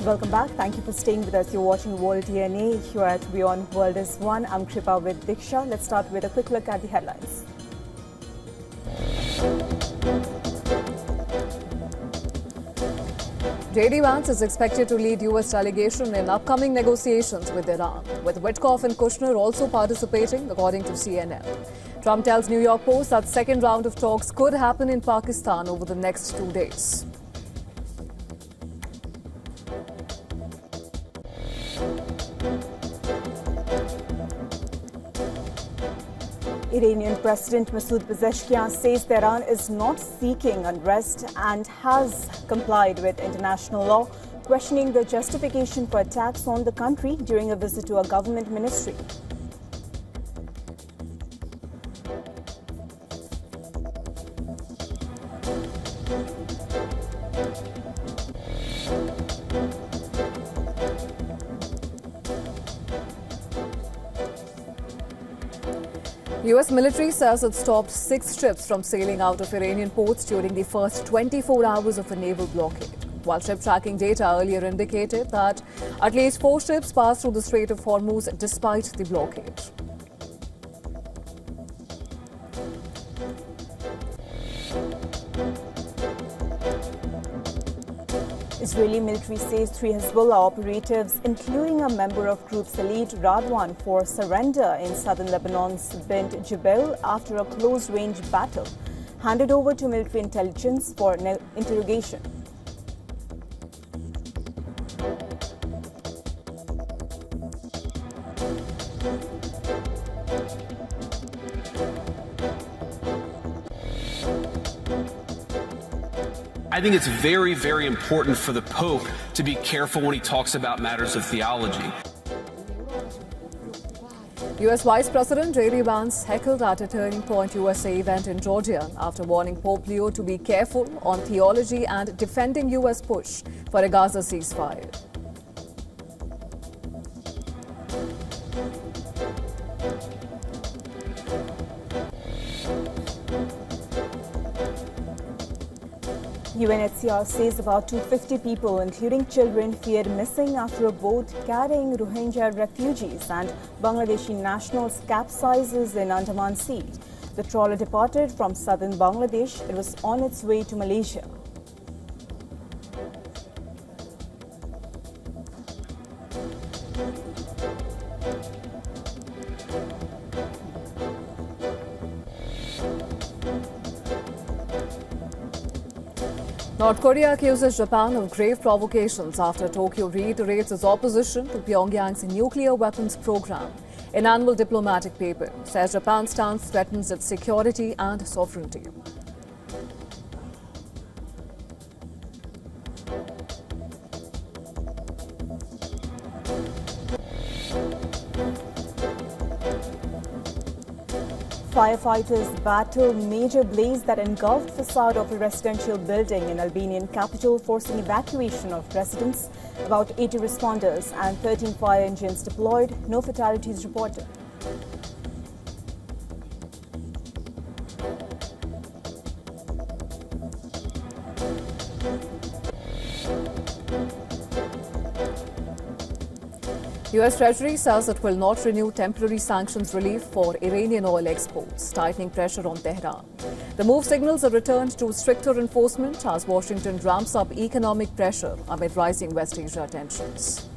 Welcome back. Thank you for staying with us. You're watching World DNA here at WION World is One. I'm Kripa with Diksha. Let's start with a quick look at the headlines. Vance is expected to lead U.S. delegation in upcoming negotiations with Iran, with Witkoff and Kushner also participating, according to CNN. Trump tells New York Post that second round of talks could happen in Pakistan over the next 2 days. Iranian President Masoud Pezeshkian says Tehran is not seeking unrest and has complied with international law, questioning the justification for attacks on the country during a visit to a government ministry. U.S. military says it stopped 6 ships from sailing out of Iranian ports during the first 24 hours of a naval blockade, while ship tracking data earlier indicated that at least 4 ships passed through the Strait of Hormuz despite the blockade. Israeli military says 3 Hezbollah operatives, including a member of group's elite Radwan, for surrender in southern Lebanon's Bint Jebel after a close-range battle, handed over to military intelligence for interrogation. I think it's very, very important for the Pope to be careful when he talks about matters of theology. U.S. Vice President Vance heckled at a Turning Point USA event in Georgia after warning Pope Leo to be careful on theology and defending U.S. push for a Gaza ceasefire. UNHCR says about 250 people, including children, feared missing after a boat carrying Rohingya refugees and Bangladeshi nationals capsizes in Andaman Sea. The trawler departed from southern Bangladesh. It was on its way to Malaysia. North Korea accuses Japan of grave provocations after Tokyo reiterates its opposition to Pyongyang's nuclear weapons program. An annual diplomatic paper says Japan's stance threatens its security and sovereignty. Firefighters battled major blaze that engulfed facade of a residential building in Albanian capital, forcing evacuation of residents. About 80 responders and 13 fire engines deployed. No fatalities reported. U.S. Treasury says it will not renew temporary sanctions relief for Iranian oil exports, tightening pressure on Tehran. The move signals a return to stricter enforcement as Washington ramps up economic pressure amid rising West Asia tensions.